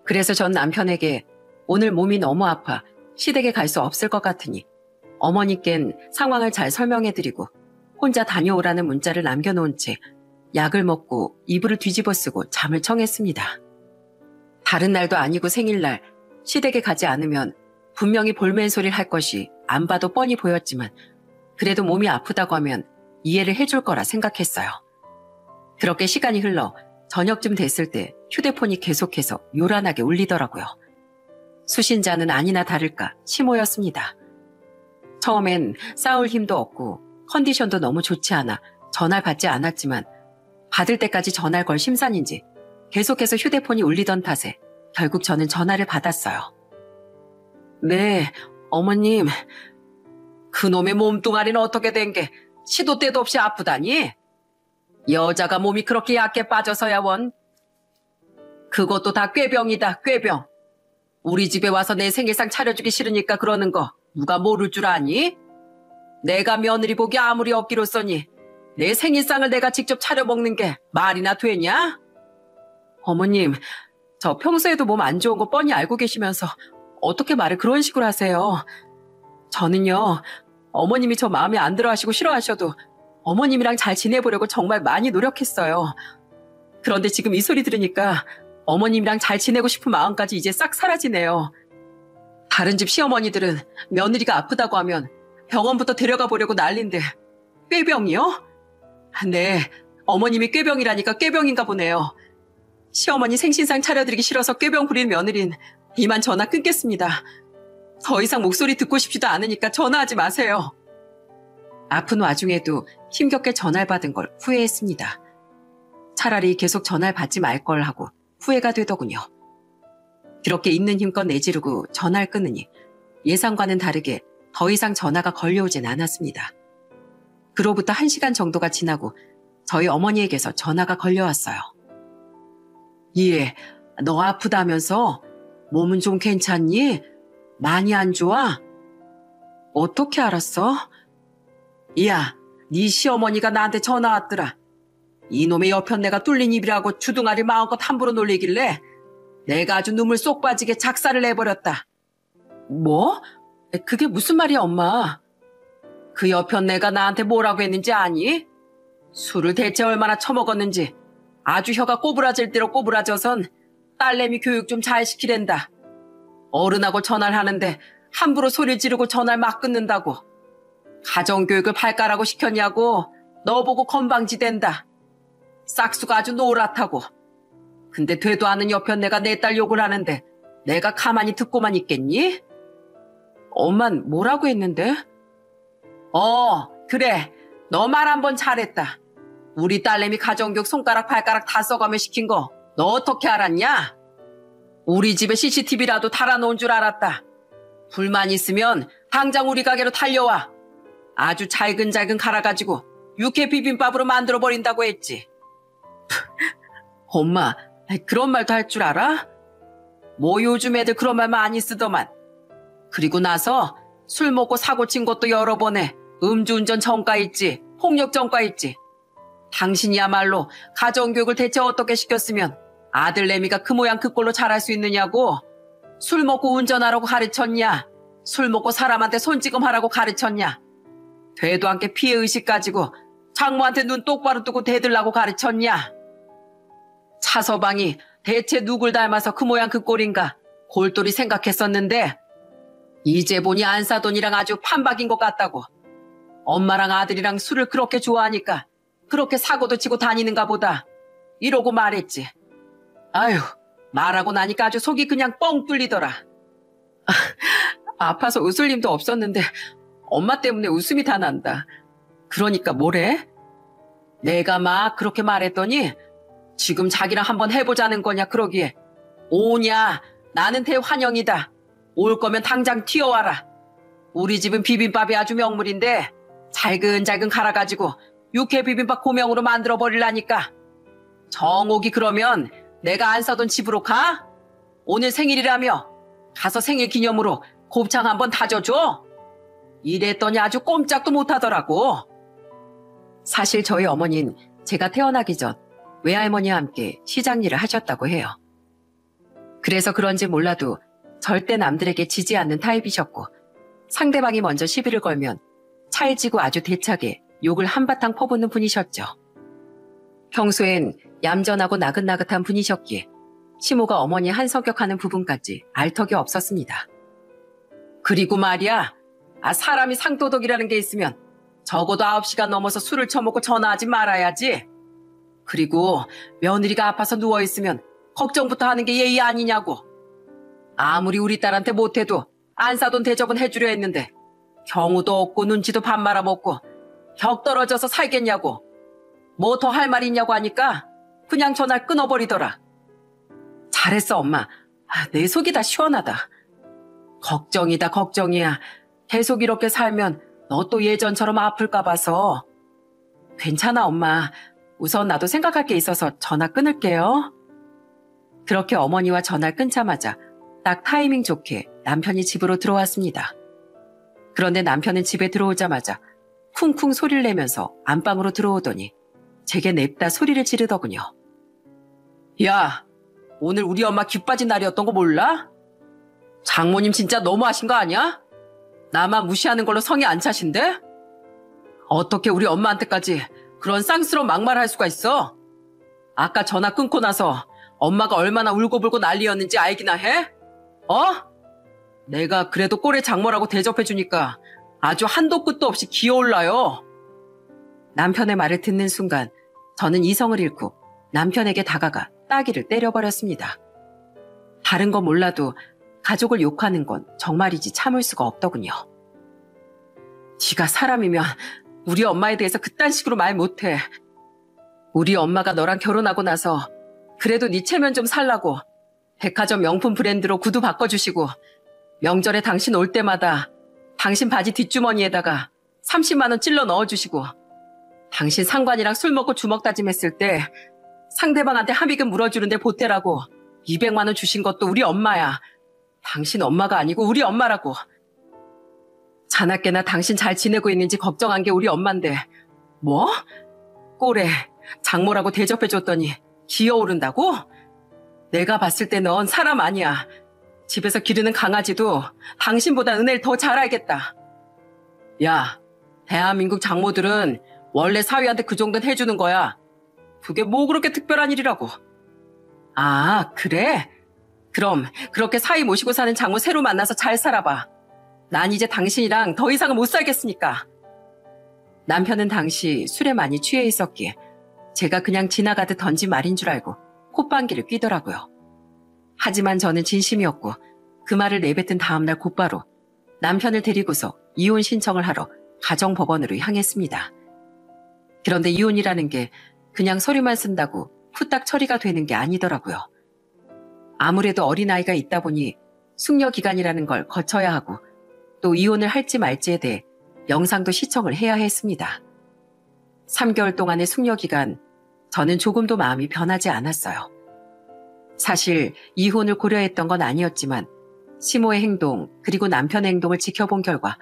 그래서 전 남편에게 오늘 몸이 너무 아파 시댁에 갈 수 없을 것 같으니 어머니껜 상황을 잘 설명해드리고 혼자 다녀오라는 문자를 남겨놓은 채 약을 먹고 이불을 뒤집어 쓰고 잠을 청했습니다. 다른 날도 아니고 생일날 시댁에 가지 않으면 분명히 볼멘소리를 할 것이 안 봐도 뻔히 보였지만 그래도 몸이 아프다고 하면 이해를 해줄 거라 생각했어요. 그렇게 시간이 흘러 저녁쯤 됐을 때 휴대폰이 계속해서 요란하게 울리더라고요. 수신자는 아니나 다를까 시모였습니다. 처음엔 싸울 힘도 없고 컨디션도 너무 좋지 않아 전화를 받지 않았지만 받을 때까지 전화를 걸 심산인지 계속해서 휴대폰이 울리던 탓에 결국 저는 전화를 받았어요. 네, 어머님. 그놈의 몸뚱아리는 어떻게 된 게 시도 때도 없이 아프다니? 여자가 몸이 그렇게 약해 빠져서야 원. 그것도 다 꾀병이다, 꾀병. 우리 집에 와서 내 생일상 차려주기 싫으니까 그러는 거 누가 모를 줄 아니? 내가 며느리 복이 아무리 없기로써니 내 생일상을 내가 직접 차려 먹는 게 말이나 되냐? 어머님, 저 평소에도 몸 안 좋은 거 뻔히 알고 계시면서 어떻게 말을 그런 식으로 하세요? 저는요, 어머님이 저 마음에 안 들어 하시고 싫어하셔도 어머님이랑 잘 지내보려고 정말 많이 노력했어요. 그런데 지금 이 소리 들으니까 어머님이랑 잘 지내고 싶은 마음까지 이제 싹 사라지네요. 다른 집 시어머니들은 며느리가 아프다고 하면 병원부터 데려가 보려고 난린데 꾀병이요? 네, 어머님이 꾀병이라니까 꾀병인가 보네요. 시어머니 생신상 차려드리기 싫어서 꾀병 부린 며느린 이만 전화 끊겠습니다. 더 이상 목소리 듣고 싶지도 않으니까 전화하지 마세요. 아픈 와중에도 힘겹게 전화를 받은 걸 후회했습니다. 차라리 계속 전화를 받지 말 걸 하고 후회가 되더군요. 그렇게 있는 힘껏 내지르고 전화를 끊으니 예상과는 다르게 더 이상 전화가 걸려오진 않았습니다. 그로부터 1시간 정도가 지나고 저희 어머니에게서 전화가 걸려왔어요. 예, 너 아프다면서? 몸은 좀 괜찮니? 많이 안 좋아? 어떻게 알았어? 야, 네 시어머니가 나한테 전화 왔더라. 이놈의 여편네가 뚫린 입이라고 주둥아리 마음껏 함부로 놀리길래 내가 아주 눈물 쏙 빠지게 작사를 내버렸다. 뭐? 그게 무슨 말이야, 엄마? 그 여편네가 나한테 뭐라고 했는지 아니? 술을 대체 얼마나 처먹었는지 아주 혀가 꼬부라질 대로 꼬부라져선 딸내미 교육 좀 잘 시키랜다. 어른하고 전화를 하는데 함부로 소리 지르고 전화를 막 끊는다고. 가정교육을 발가라고 시켰냐고. 너 보고 건방지댄다. 싹수가 아주 노랗다고. 근데 되도 않은 여편네가 내 딸 욕을 하는데 내가 가만히 듣고만 있겠니? 엄만 뭐라고 했는데? 그래. 너 말 한 번 잘했다. 우리 딸내미 가정교육 손가락 발가락 다 써가며 시킨 거 너 어떻게 알았냐? 우리 집에 CCTV라도 달아놓은 줄 알았다. 불만 있으면 당장 우리 가게로 달려와. 아주 잘근잘근 갈아가지고 육회 비빔밥으로 만들어버린다고 했지. 엄마, 그런 말도 할 줄 알아? 뭐 요즘 애들 그런 말 많이 쓰더만. 그리고 나서 술 먹고 사고 친 것도 여러 번 해. 음주운전 전과 있지, 폭력 전과 있지. 당신이야말로 가정교육을 대체 어떻게 시켰으면 아들내미가 그 모양 그 꼴로 자랄 수 있느냐고. 술 먹고 운전하라고 가르쳤냐? 술 먹고 사람한테 손찌검하라고 가르쳤냐? 되도 않게 피해의식 가지고 장모한테 눈 똑바로 뜨고 대들라고 가르쳤냐? 차서방이 대체 누굴 닮아서 그 모양 그 꼴인가 골똘히 생각했었는데 이제 보니 안사돈이랑 아주 판박인 것 같다고. 엄마랑 아들이랑 술을 그렇게 좋아하니까 그렇게 사고도 치고 다니는가 보다. 이러고 말했지. 아휴, 말하고 나니까 아주 속이 그냥 뻥 뚫리더라. 아파서 웃을 힘도 없었는데 엄마 때문에 웃음이 다 난다. 그러니까 뭐래? 내가 막 그렇게 말했더니 지금 자기랑 한번 해보자는 거냐 그러기에 오냐, 나는 대환영이다. 올 거면 당장 튀어와라. 우리 집은 비빔밥이 아주 명물인데 잘근잘근 갈아가지고 육회 비빔밥 고명으로 만들어버리려니까. 정옥이 그러면 내가 안 사돈 집으로 가? 오늘 생일이라며 가서 생일 기념으로 곱창 한번 다져줘? 이랬더니 아주 꼼짝도 못하더라고. 사실 저희 어머니는 제가 태어나기 전 외할머니와 함께 시장 일을 하셨다고 해요. 그래서 그런지 몰라도 절대 남들에게 지지 않는 타입이셨고 상대방이 먼저 시비를 걸면 찰지고 아주 대차게 욕을 한바탕 퍼붓는 분이셨죠. 평소엔 얌전하고 나긋나긋한 분이셨기에 시모가 어머니 한 성격하는 부분까지 알 턱이 없었습니다. 그리고 말이야, 사람이 상도덕이라는 게 있으면 적어도 9시가 넘어서 술을 처먹고 전화하지 말아야지. 그리고 며느리가 아파서 누워있으면 걱정부터 하는 게 예의 아니냐고. 아무리 우리 딸한테 못해도 안사돈 대접은 해주려 했는데 경우도 없고 눈치도 밥 말아먹고 격 떨어져서 살겠냐고. 뭐 더 할 말 있냐고 하니까 그냥 전화를 끊어버리더라. 잘했어, 엄마. 내 속이 다 시원하다. 걱정이다, 걱정이야. 계속 이렇게 살면 너 또 예전처럼 아플까 봐서. 괜찮아, 엄마. 우선 나도 생각할 게 있어서 전화 끊을게요. 그렇게 어머니와 전화를 끊자마자 딱 타이밍 좋게 남편이 집으로 들어왔습니다. 그런데 남편은 집에 들어오자마자 쿵쿵 소리를 내면서 안방으로 들어오더니 제게 냅다 소리를 지르더군요. 야, 오늘 우리 엄마 귀 빠진 날이었던 거 몰라? 장모님 진짜 너무하신 거 아니야? 나만 무시하는 걸로 성이 안 차신데? 어떻게 우리 엄마한테까지 그런 쌍스러운 막말을 할 수가 있어? 아까 전화 끊고 나서 엄마가 얼마나 울고불고 난리였는지 알기나 해? 내가 그래도 꼴의 장모라고 대접해주니까 아주 한도 끝도 없이 기어올라요. 남편의 말을 듣는 순간 저는 이성을 잃고 남편에게 다가가 따귀를 때려버렸습니다. 다른 건 몰라도 가족을 욕하는 건 정말이지 참을 수가 없더군요. 네가 사람이면 우리 엄마에 대해서 그딴 식으로 말 못해. 우리 엄마가 너랑 결혼하고 나서 그래도 네 체면 좀 살라고 백화점 명품 브랜드로 구두 바꿔주시고 명절에 당신 올 때마다 당신 바지 뒷주머니에다가 30만 원 찔러 넣어주시고 당신 상관이랑 술 먹고 주먹 다짐했을 때 상대방한테 합의금 물어주는데 보태라고 200만 원 주신 것도 우리 엄마야. 당신 엄마가 아니고 우리 엄마라고. 자나깨나 당신 잘 지내고 있는지 걱정한 게 우리 엄만데 뭐? 꼴에 장모라고 대접해줬더니 기어오른다고? 내가 봤을 때 넌 사람 아니야. 집에서 기르는 강아지도 당신보다 은혜를 더 잘 알겠다. 야, 대한민국 장모들은 원래 사위한테 그 정도는 해주는 거야. 그게 뭐 그렇게 특별한 일이라고. 아, 그래? 그럼 그렇게 사위 모시고 사는 장모 새로 만나서 잘 살아봐. 난 이제 당신이랑 더 이상은 못 살겠으니까. 남편은 당시 술에 많이 취해 있었기에 제가 그냥 지나가듯 던진 말인 줄 알고 콧방귀를 뀌더라고요. 하지만 저는 진심이었고 그 말을 내뱉은 다음날 곧바로 남편을 데리고서 이혼 신청을 하러 가정법원으로 향했습니다. 그런데 이혼이라는 게 그냥 서류만 쓴다고 후딱 처리가 되는 게 아니더라고요. 아무래도 어린아이가 있다 보니 숙려기간이라는 걸 거쳐야 하고 또 이혼을 할지 말지에 대해 영상도 시청을 해야 했습니다. 3개월 동안의 숙려기간, 저는 조금도 마음이 변하지 않았어요. 사실 이혼을 고려했던 건 아니었지만 시모의 행동 그리고 남편의 행동을 지켜본 결과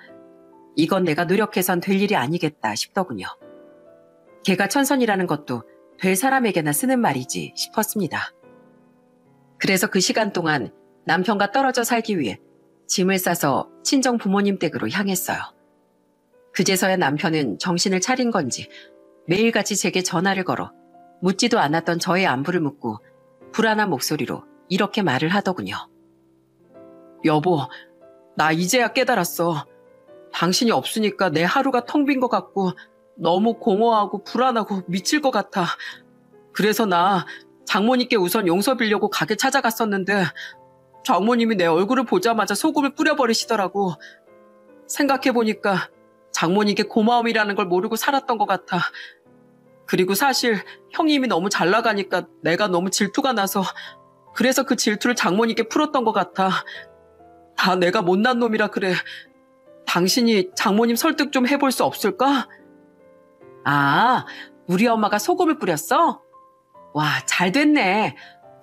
이건 내가 노력해선 될 일이 아니겠다 싶더군요. 개가 천선이라는 것도 될 사람에게나 쓰는 말이지 싶었습니다. 그래서 그 시간 동안 남편과 떨어져 살기 위해 짐을 싸서 친정 부모님 댁으로 향했어요. 그제서야 남편은 정신을 차린 건지 매일같이 제게 전화를 걸어 묻지도 않았던 저의 안부를 묻고 불안한 목소리로 이렇게 말을 하더군요. 여보, 나 이제야 깨달았어. 당신이 없으니까 내 하루가 텅 빈 것 같고 너무 공허하고 불안하고 미칠 것 같아. 그래서 나 장모님께 우선 용서 빌려고 가게 찾아갔었는데 장모님이 내 얼굴을 보자마자 소금을 뿌려버리시더라고. 생각해보니까 장모님께 고마움이라는 걸 모르고 살았던 것 같아. 그리고 사실 형님이 너무 잘 나가니까 내가 너무 질투가 나서 그래서 그 질투를 장모님께 풀었던 것 같아. 다 내가 못난 놈이라 그래. 당신이 장모님 설득 좀 해볼 수 없을까? 아, 우리 엄마가 소금을 뿌렸어? 와, 잘 됐네.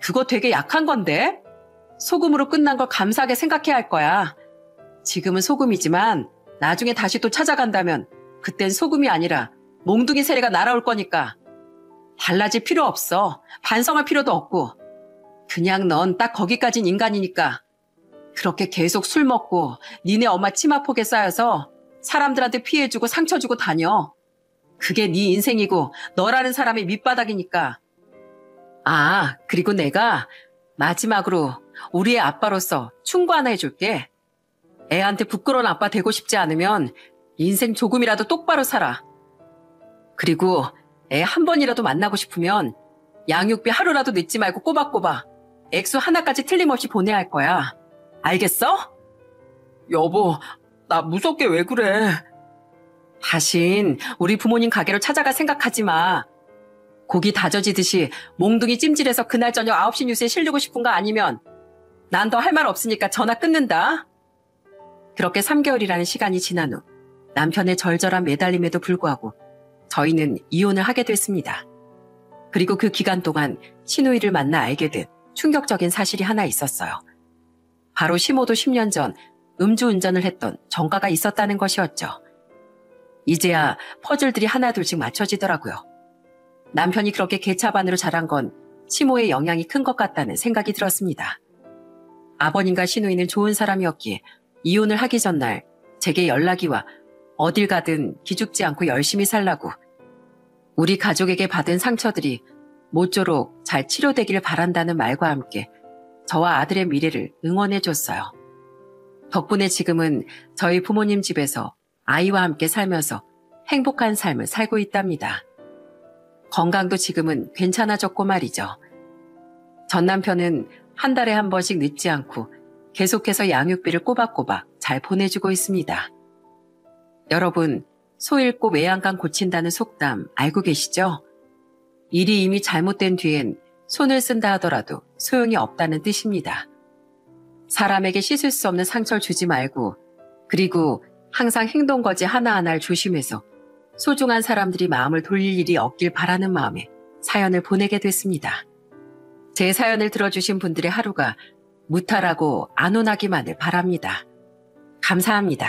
그거 되게 약한 건데? 소금으로 끝난 걸 감사하게 생각해야 할 거야. 지금은 소금이지만 나중에 다시 또 찾아간다면 그땐 소금이 아니라 몽둥이 세례가 날아올 거니까. 달라질 필요 없어. 반성할 필요도 없고. 그냥 넌 딱 거기까진 인간이니까. 그렇게 계속 술 먹고 니네 엄마 치마폭에 쌓여서 사람들한테 피해주고 상처주고 다녀. 그게 네 인생이고 너라는 사람의 밑바닥이니까. 아, 그리고 내가 마지막으로 우리의 아빠로서 충고 하나 해줄게. 애한테 부끄러운 아빠 되고 싶지 않으면 인생 조금이라도 똑바로 살아. 그리고 애 한 번이라도 만나고 싶으면 양육비 하루라도 늦지 말고 꼬박꼬박 액수 하나까지 틀림없이 보내야 할 거야. 알겠어? 여보, 나 무섭게 왜 그래? 다신 우리 부모님 가게로 찾아갈 생각하지 마. 고기 다져지듯이 몽둥이 찜질해서 그날 저녁 9시 뉴스에 실리고 싶은 거 아니면 난 더 할 말 없으니까 전화 끊는다. 그렇게 3개월이라는 시간이 지난 후 남편의 절절한 매달림에도 불구하고 저희는 이혼을 하게 됐습니다. 그리고 그 기간 동안 시누이를 만나 알게 된 충격적인 사실이 하나 있었어요. 바로 시모도 10년 전 음주운전을 했던 전과가 있었다는 것이었죠. 이제야 퍼즐들이 하나둘씩 맞춰지더라고요. 남편이 그렇게 개차반으로 자란 건 시모의 영향이 큰 것 같다는 생각이 들었습니다. 아버님과 시누이는 좋은 사람이었기에 이혼을 하기 전날 제게 연락이 와 어딜 가든 기죽지 않고 열심히 살라고, 우리 가족에게 받은 상처들이 모쪼록 잘 치료되길 바란다는 말과 함께 저와 아들의 미래를 응원해줬어요. 덕분에 지금은 저희 부모님 집에서 아이와 함께 살면서 행복한 삶을 살고 있답니다. 건강도 지금은 괜찮아졌고 말이죠. 전 남편은 한 달에 한 번씩 늦지 않고 계속해서 양육비를 꼬박꼬박 잘 보내주고 있습니다. 여러분, 소 잃고 외양간 고친다는 속담 알고 계시죠? 일이 이미 잘못된 뒤엔 손을 쓴다 하더라도 소용이 없다는 뜻입니다. 사람에게 씻을 수 없는 상처를 주지 말고, 그리고 항상 행동거지 하나하나를 조심해서 소중한 사람들이 마음을 돌릴 일이 없길 바라는 마음에 사연을 보내게 됐습니다. 제 사연을 들어주신 분들의 하루가 무탈하고 안온하기만을 바랍니다. 감사합니다.